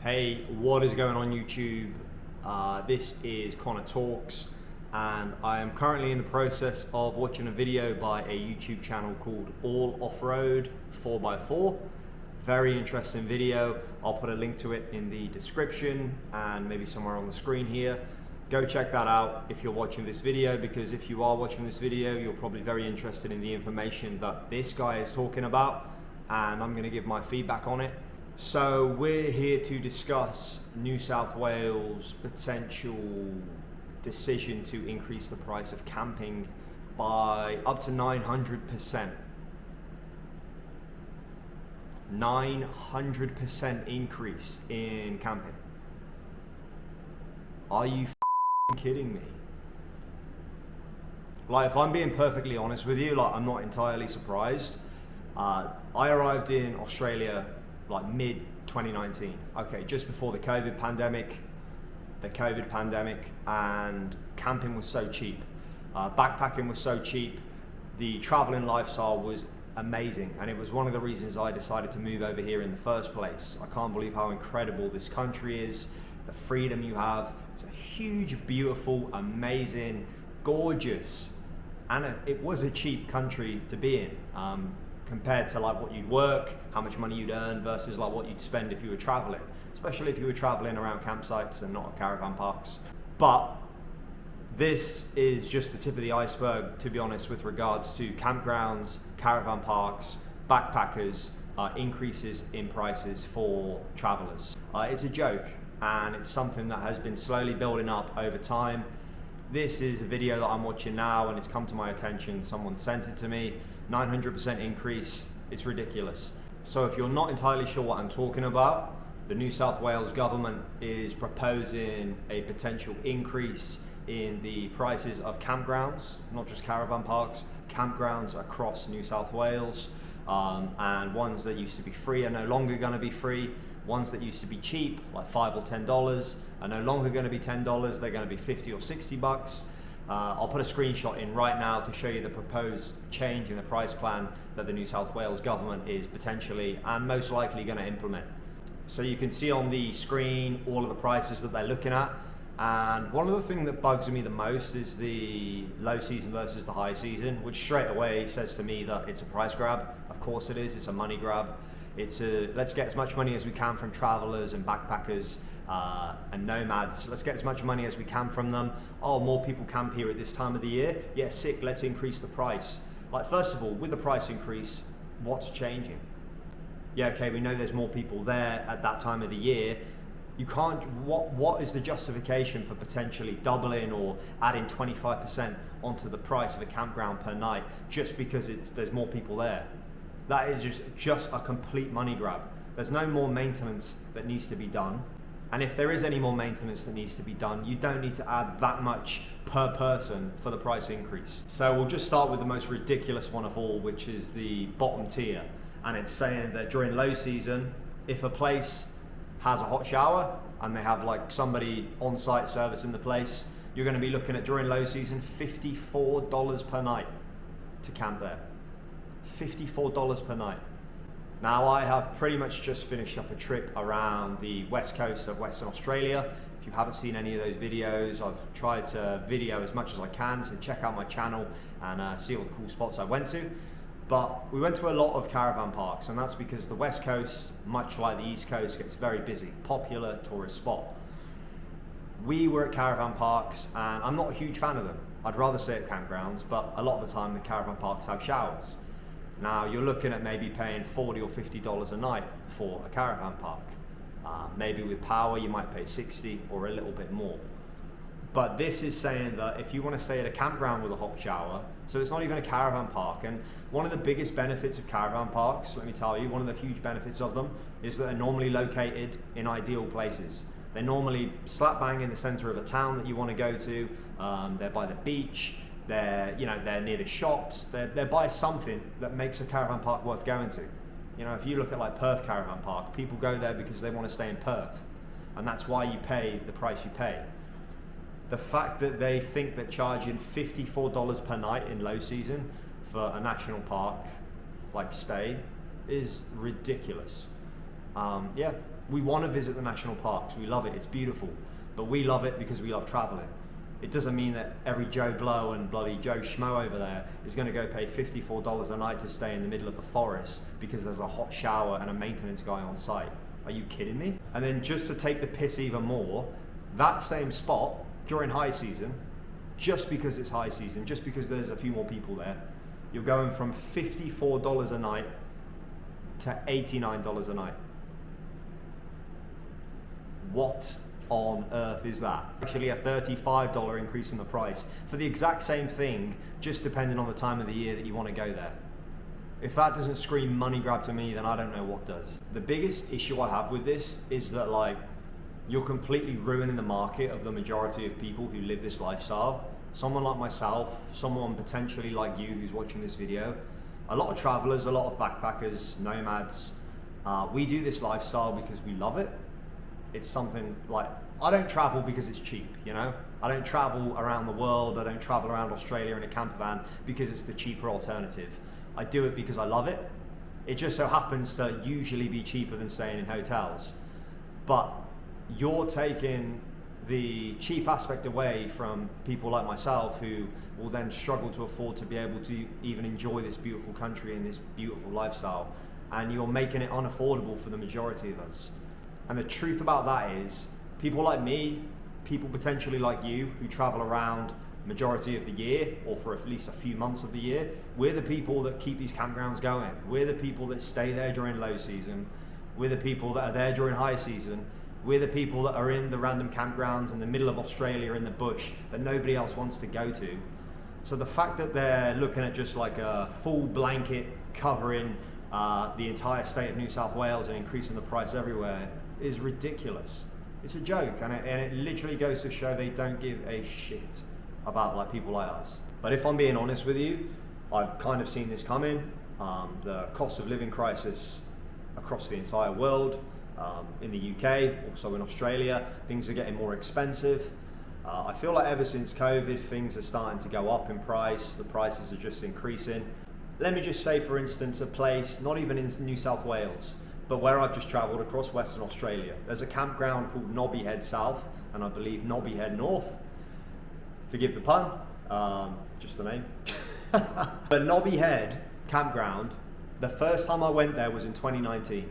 Hey, what is going on YouTube? This is Connor Talks, and I am currently in the process of watching a video by a YouTube channel called All Off-Road 4x4. Very interesting video. I'll put a link to it in the description and maybe somewhere on the screen here. Go check that out if you're watching this video, because if you are watching this video, you're probably very interested in the information that this guy is talking about, and I'm going to give my feedback on it. So we're here to discuss New South Wales' potential decision to increase the price of camping by up to 900%. 900% increase in camping. Are you kidding me? Like, if I'm being perfectly honest with you, like, I'm not entirely surprised. I arrived in Australia like mid 2019, okay, just before the COVID pandemic, and camping was so cheap, backpacking was so cheap, the traveling lifestyle was amazing, and it was one of the reasons I decided to move over here in the first place. I can't believe how incredible this country is, the freedom you have. It's a huge, beautiful, amazing, gorgeous, and it was a cheap country to be in. Compared to like what you'd work, how much money you'd earn versus like what you'd spend if you were traveling, especially if you were traveling around campsites and not caravan parks. But this is just the tip of the iceberg, to be honest, with regards to campgrounds, caravan parks, backpackers, increases in prices for travelers. It's a joke, and it's something that has been slowly building up over time. This is a video that I'm watching now, and it's come to my attention. Someone sent it to me. 900% increase. It's ridiculous. So if you're not entirely sure what I'm talking about, the New South Wales government is proposing a potential increase in the prices of campgrounds, not just caravan parks, campgrounds across New South Wales. And ones that used to be free are no longer going to be free. Ones that used to be cheap, like $5 or $10, are no longer going to be $10. They're going to be 50 or 60 bucks. I'll put a screenshot in right now to show you the proposed change in the price plan that the New South Wales government is potentially and most likely going to implement. So you can see on the screen all of the prices that they're looking at. And one of the things that bugs me the most is the low season versus the high season, which straight away says to me that it's a price grab. Of course it is, it's a money grab. It's a, let's get as much money as we can from travelers and backpackers and nomads. Let's get as much money as we can from them. Oh, more people camp here at this time of the year. Yeah, sick, let's increase the price. Like, first of all, with the price increase, what's changing? Yeah, okay, we know there's more people there at that time of the year. You can't, what is the justification for potentially doubling or adding 25% onto the price of a campground per night just because there's more people there? That is just a complete money grab. There's no more maintenance that needs to be done. And if there is any more maintenance that needs to be done, you don't need to add that much per person for the price increase. So we'll just start with the most ridiculous one of all, which is the bottom tier. And it's saying that during low season, if a place has a hot shower and they have like somebody on site service in the place, you're going to be looking at, during low season, $54 per night to camp there. $54 per night. Now, I have pretty much just finished up a trip around the west coast of Western Australia. If you haven't seen any of those videos, I've tried to video as much as I can, so check out my channel and see all the cool spots I went to. But we went to a lot of caravan parks, and that's because the west coast, much like the east coast, gets very busy, popular tourist spot. We were at caravan parks, and I'm not a huge fan of them. I'd rather stay at campgrounds, but a lot of the time the caravan parks have showers. Now, you're looking at maybe paying $40 or $50 a night for a caravan park. Maybe with power, you might pay $60 or a little bit more. But this is saying that if you want to stay at a campground with a hot shower, so it's not even a caravan park, and one of the biggest benefits of caravan parks, let me tell you, one of the huge benefits of them is that they're normally located in ideal places. They're normally slap bang in the center of a town that you want to go to. They're by the beach. They're near the shops. They're by something that makes a caravan park worth going to. You know, if you look at like Perth Caravan Park, people go there because they want to stay in Perth, and that's why you pay the price you pay. The fact that they think that charging $54 per night in low season for a national park like stay is ridiculous. Yeah, We want to visit the national parks. We love it. It's beautiful. But we love it because we love traveling. It doesn't mean that every Joe Blow and bloody Joe Schmo over there is going to go pay $54 a night to stay in the middle of the forest because there's a hot shower and a maintenance guy on site. Are you kidding me? And then just to take the piss even more, that same spot during high season, just because it's high season, just because there's a few more people there, you're going from $54 a night to $89 a night. What on earth is that? Actually a $35 increase in the price for the exact same thing, just depending on the time of the year that you want to go there. If that doesn't scream money grab to me, then I don't know what does. The biggest issue I have with this is that like, you're completely ruining the market of the majority of people who live this lifestyle. Someone like myself, someone potentially like you who's watching this video, a lot of travelers, a lot of backpackers, nomads, we do this lifestyle because we love it. It's something like, I don't travel because it's cheap, you know? I don't travel around the world, I don't travel around Australia in a camper van because it's the cheaper alternative. I do it because I love it. It just so happens to usually be cheaper than staying in hotels. But you're taking the cheap aspect away from people like myself who will then struggle to afford to be able to even enjoy this beautiful country and this beautiful lifestyle. And you're making it unaffordable for the majority of us. And the truth about that is, people like me, people potentially like you who travel around majority of the year or for at least a few months of the year, we're the people that keep these campgrounds going. We're the people that stay there during low season. We're the people that are there during high season. We're the people that are in the random campgrounds in the middle of Australia in the bush that nobody else wants to go to. So the fact that they're looking at just like a full blanket covering the entire state of New South Wales and increasing the price everywhere is ridiculous. It's a joke, and it literally goes to show they don't give a shit about like people like us. But if I'm being honest with you, I've kind of seen this coming. The cost of living crisis across the entire world, in the UK, also in Australia, things are getting more expensive. I feel like ever since COVID, things are starting to go up in price. The prices are just increasing. Let me just say, for instance, a place, not even in New South Wales, but where I've just travelled across Western Australia. There's a campground called Nobby Head South, and I believe Nobby Head North. Forgive the pun, just the name. But Nobby Head campground, the first time I went there was in 2019.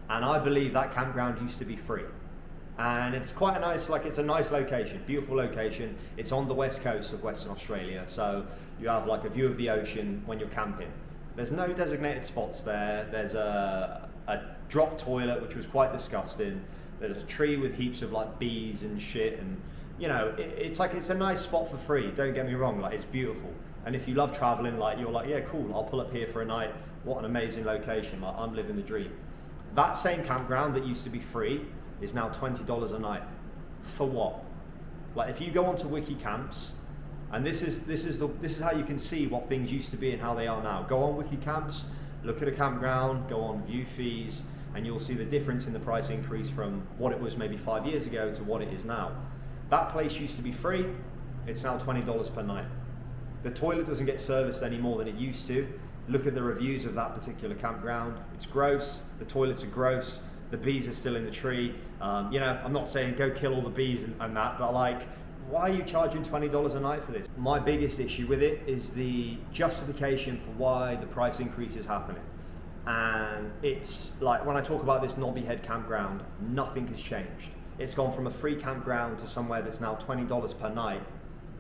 And I believe that campground used to be free. And it's quite a nice, it's a nice location, beautiful location. It's on the west coast of Western Australia. So you have like a view of the ocean when you're camping. There's no designated spots there. There's a drop toilet, which was quite disgusting. There's a tree with heaps of like bees and shit, and you know, it's a nice spot for free. Don't get me wrong, like it's beautiful. And if you love traveling, like you're like, yeah, cool, I'll pull up here for a night. What an amazing location, like I'm living the dream. That same campground that used to be free is now $20 a night. For what? Like if you go onto Wiki Camps, and this is how you can see what things used to be and how they are now. Go on Wiki Camps, look at a campground, go on view fees, and you'll see the difference in the price increase from what it was maybe 5 years ago to what it is now. That place used to be free, it's now $20 per night. The toilet doesn't get serviced any more than it used to. Look at the reviews of that particular campground. It's gross, the toilets are gross, the bees are still in the tree. You know, I'm not saying go kill all the bees and that, but like, why are you charging $20 a night for this? My biggest issue with it is the justification for why the price increase is happening. And it's like, when I talk about this Nobby Head campground, nothing has changed. It's gone from a free campground to somewhere that's now $20 per night.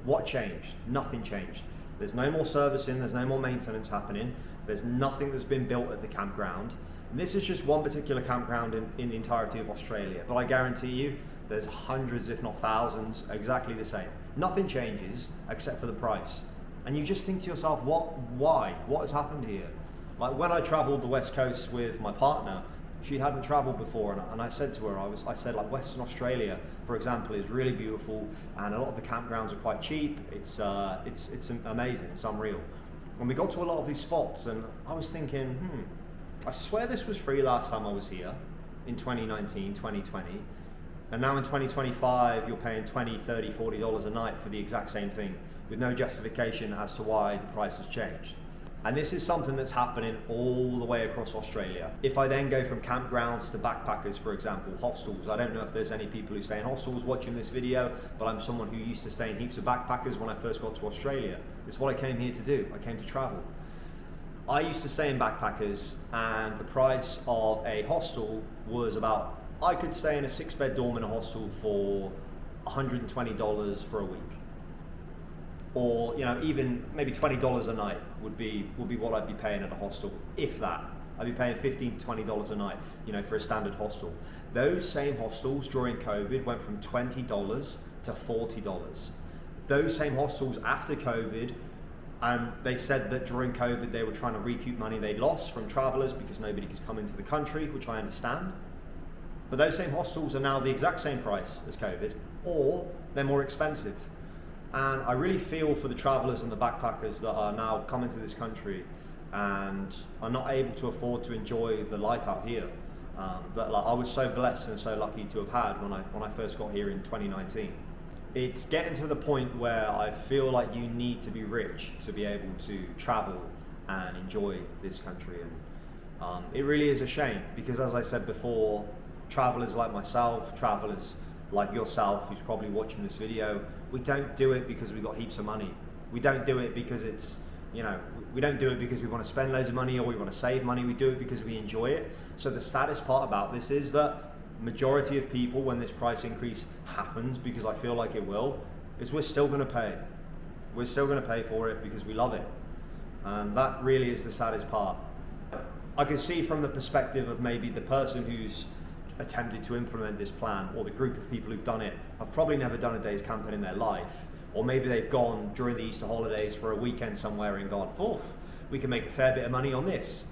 What changed? Nothing changed. There's no more servicing, there's no more maintenance happening, there's nothing that's been built at the campground. And this is just one particular campground in the entirety of Australia, but I guarantee you, there's hundreds, if not thousands, exactly the same. Nothing changes except for the price. And you just think to yourself, why? What has happened here? Like when I traveled the West Coast with my partner, she hadn't traveled before, and I said to her, I said like Western Australia, for example, is really beautiful, and a lot of the campgrounds are quite cheap. It's amazing, it's unreal. And we got to a lot of these spots, and I was thinking, I swear this was free last time I was here, in 2019, 2020, and now in 2025, you're paying $20, $30, $40 a night for the exact same thing, with no justification as to why the price has changed. And this is something that's happening all the way across Australia. If I then go from campgrounds to backpackers, for example, hostels, I don't know if there's any people who stay in hostels watching this video, but I'm someone who used to stay in heaps of backpackers when I first got to Australia. It's what I came here to do. I came to travel. I used to stay in backpackers, and the price of a hostel was about, I could stay in a 6-bed dorm in a hostel for $120 for a week. Or, you know, even maybe $20 a night would be what I'd be paying at a hostel, if that. I'd be paying $15 to $20 a night, you know, for a standard hostel. Those same hostels during COVID went from $20 to $40. Those same hostels after COVID, and they said that during COVID they were trying to recoup money they'd lost from travelers because nobody could come into the country, which I understand. But those same hostels are now the exact same price as COVID, or they're more expensive. And I really feel for the travelers and the backpackers that are now coming to this country and are not able to afford to enjoy the life out here. That like, I was so blessed and so lucky to have had when I first got here in 2019. It's getting to the point where I feel like you need to be rich to be able to travel and enjoy this country. And it really is a shame because, as I said before, travelers like myself, travelers like yourself who's probably watching this video, we don't do it because we've got heaps of money. We don't do it because it's, you know, we don't do it because we want to spend loads of money or we want to save money. We do it because we enjoy it. So the saddest part about this is that majority of people, when this price increase happens, because I feel like it will, is we're still going to pay. We're still going to pay for it because we love it. And that really is the saddest part. I can see from the perspective of maybe the person who's attempted to implement this plan, or the group of people who've done it have probably never done a day's camping in their life, or maybe they've gone during the Easter holidays for a weekend somewhere and gone, oh, we can make a fair bit of money on this.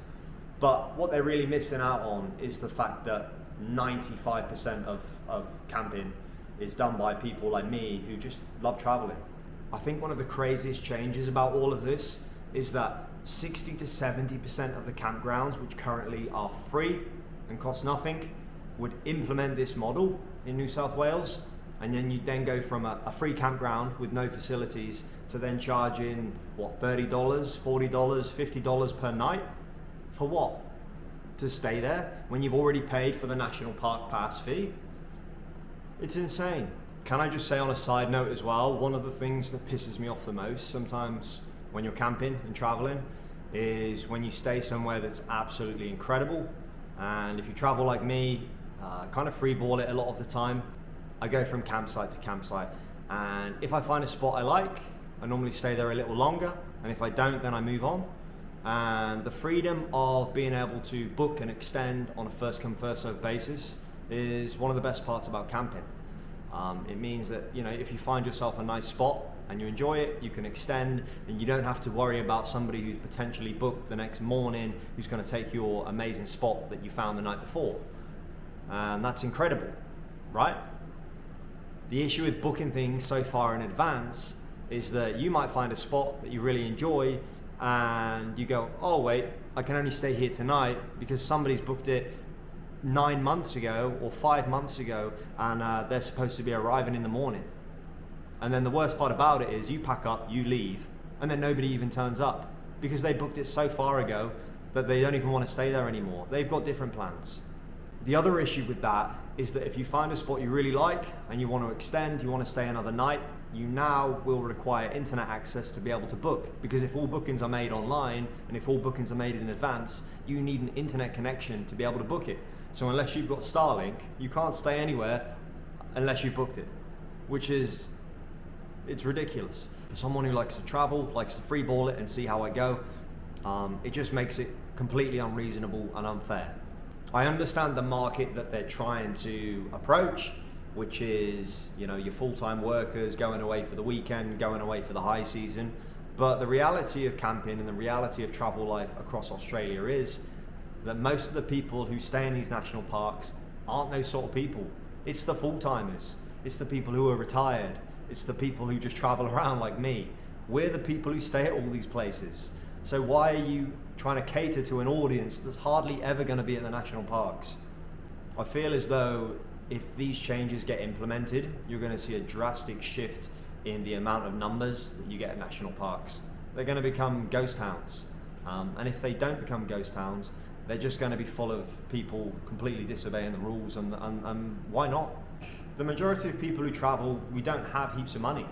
But what they're really missing out on is the fact that 95% of camping is done by people like me who just love traveling. I think one of the craziest changes about all of this is that 60 to 70% of the campgrounds, which currently are free and cost nothing, would implement this model in New South Wales, and then you'd then go from a free campground with no facilities to then charging, what, $30, $40, $50 per night? For what? To stay there when you've already paid for the National Park Pass fee? It's insane. Can I just say on a side note as well, one of the things that pisses me off the most sometimes when you're camping and traveling is when you stay somewhere that's absolutely incredible, and if you travel like me, kind of freeball it a lot of the time. I go from campsite to campsite, and if I find a spot I like, I normally stay there a little longer, and if I don't, then I move on. And the freedom of being able to book and extend on a first come first served basis is one of the best parts about camping. It means that, you know, if you find yourself a nice spot and you enjoy it, you can extend, and you don't have to worry about somebody who's potentially booked the next morning who's going to take your amazing spot that you found the night before. And that's incredible, right? The issue with booking things so far in advance is that you might find a spot that you really enjoy and you go, oh wait, I can only stay here tonight because somebody's booked it 9 months ago or 5 months ago, and they're supposed to be arriving in the morning. And then the worst part about it is you pack up, you leave, and then nobody even turns up because they booked it so far ago that they don't even want to stay there anymore. They've got different plans. The other issue with that is that if you find a spot you really like and you want to extend, you want to stay another night, you now will require internet access to be able to book, because if all bookings are made online and if all bookings are made in advance, you need an internet connection to be able to book it. So unless you've got Starlink, you can't stay anywhere unless you've booked it, which is, it's ridiculous. For someone who likes to travel, likes to freeball it and see how I go, it just makes it completely unreasonable and unfair. I understand the market that they're trying to approach, which is, you know, your full-time workers going away for the weekend, going away for the high season. But the reality of camping and the reality of travel life across Australia is that most of the people who stay in these national parks aren't those sort of people. It's the full-timers. It's the people who are retired. It's the people who just travel around like me. We're the people who stay at all these places. So why are you trying to cater to an audience that's hardly ever going to be at the national parks? I feel as though if these changes get implemented, you're going to see a drastic shift in the amount of numbers that you get at national parks. They're going to become ghost towns. And if they don't become ghost towns, they're just going to be full of people completely disobeying the rules, and why not? The majority of people who travel, we don't have heaps of money.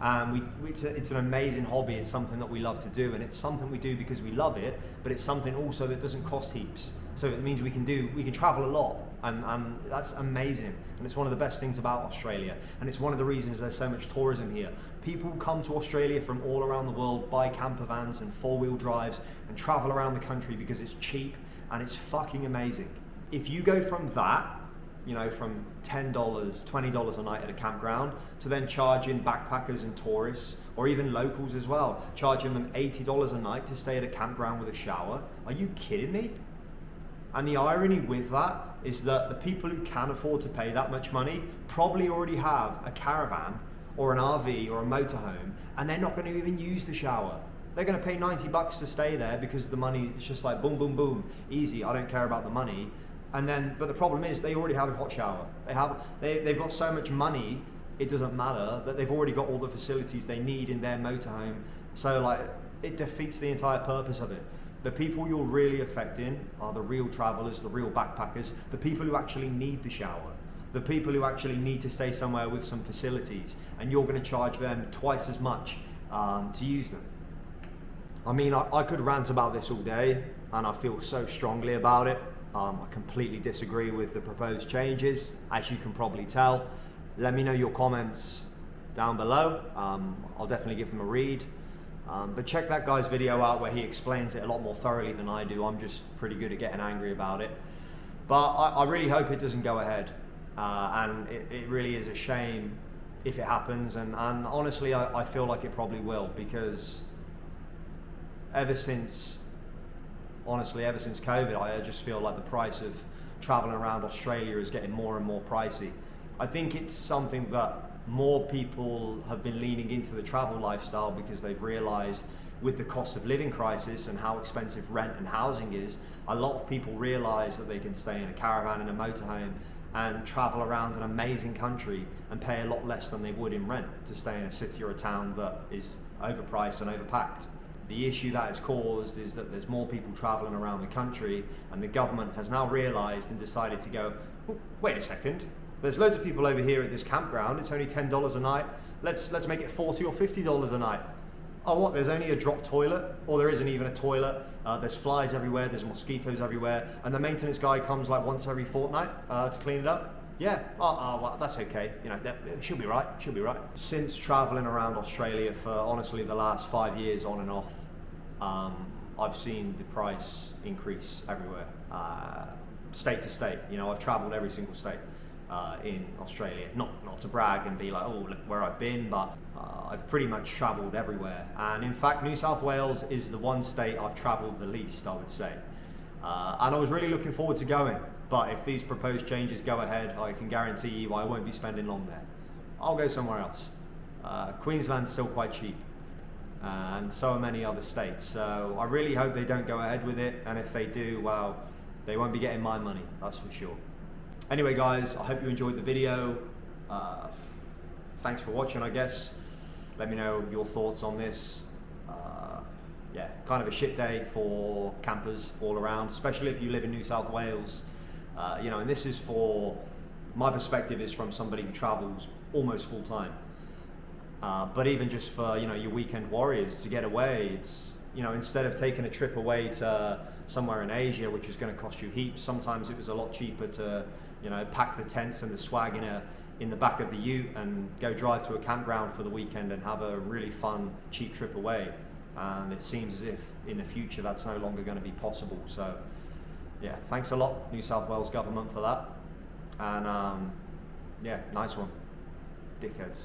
It's an amazing hobby. It's something that we love to do, and it's something we do because we love it, but it's something also that doesn't cost heaps. So it means we can travel a lot, and that's amazing. And it's one of the best things about Australia, and it's one of the reasons there's so much tourism here. People come to Australia from all around the world, buy camper vans and four-wheel drives and travel around the country because it's cheap and it's fucking amazing. If you go from that, you know, from $10, $20 a night at a campground, to then charging backpackers and tourists, or even locals as well, charging them $80 a night to stay at a campground with a shower, are you kidding me? And the irony with that is that the people who can afford to pay that much money probably already have a caravan or an RV or a motorhome, and they're not going to even use the shower. They're going to pay $90 to stay there because the money is just like boom, boom, boom, easy. I don't care about the money. But the problem is they already have a hot shower. They've got so much money, it doesn't matter, that they've already got all the facilities they need in their motorhome. So like, it defeats the entire purpose of it. The people you're really affecting are the real travelers, the real backpackers, the people who actually need the shower, the people who actually need to stay somewhere with some facilities, and you're going to charge them twice as much to use them. I mean, I could rant about this all day, and I feel so strongly about it. I completely disagree with the proposed changes, as you can probably tell. Let me know your comments down below. I'll definitely give them a read. But check that guy's video out where he explains it a lot more thoroughly than I do. I'm just pretty good at getting angry about it. But I really hope it doesn't go ahead. And it really is a shame if it happens. And honestly, I feel like it probably will, because ever since COVID, I just feel like the price of traveling around Australia is getting more and more pricey. I think it's something that more people have been leaning into the travel lifestyle because they've realized with the cost of living crisis and how expensive rent and housing is, a lot of people realize that they can stay in a caravan and a motorhome and travel around an amazing country and pay a lot less than they would in rent to stay in a city or a town that is overpriced and overpacked. The issue that has caused is that there's more people traveling around the country, and the government has now realized and decided to go, oh, wait a second, there's loads of people over here at this campground, it's only $10 a night, let's make it $40 or $50 a night. Oh what, there's only a drop toilet? Or there isn't even a toilet, there's flies everywhere, there's mosquitoes everywhere, and the maintenance guy comes like once every fortnight to clean it up? Yeah, well, that's okay, you know, she'll be right. Since traveling around Australia for honestly the last 5 years on and off, I've seen the price increase everywhere, state to state. You know, I've traveled every single state in Australia, not to brag and be like, oh, look where I've been, but I've pretty much traveled everywhere. And in fact, New South Wales is the one state I've traveled the least, I would say. And I was really looking forward to going, but if these proposed changes go ahead, I can guarantee you I won't be spending long there. I'll go somewhere else. Queensland's still quite cheap, and so are many other states. So I really hope they don't go ahead with it, and if they do, well, they won't be getting my money, that's for sure. Anyway guys, I hope you enjoyed the video. Thanks for watching, I guess. Let me know your thoughts on this. Yeah, kind of a shit day for campers all around, especially if you live in New South Wales. You know, and this is my perspective is from somebody who travels almost full time. But even just for, you know, your weekend warriors to get away, it's, you know, instead of taking a trip away to somewhere in Asia, which is going to cost you heaps, sometimes it was a lot cheaper to, you know, pack the tents and the swag in the back of the ute and go drive to a campground for the weekend and have a really fun, cheap trip away. And it seems as if in the future that's no longer going to be possible. So yeah, thanks a lot, New South Wales government, for that. And yeah, nice one, dickheads.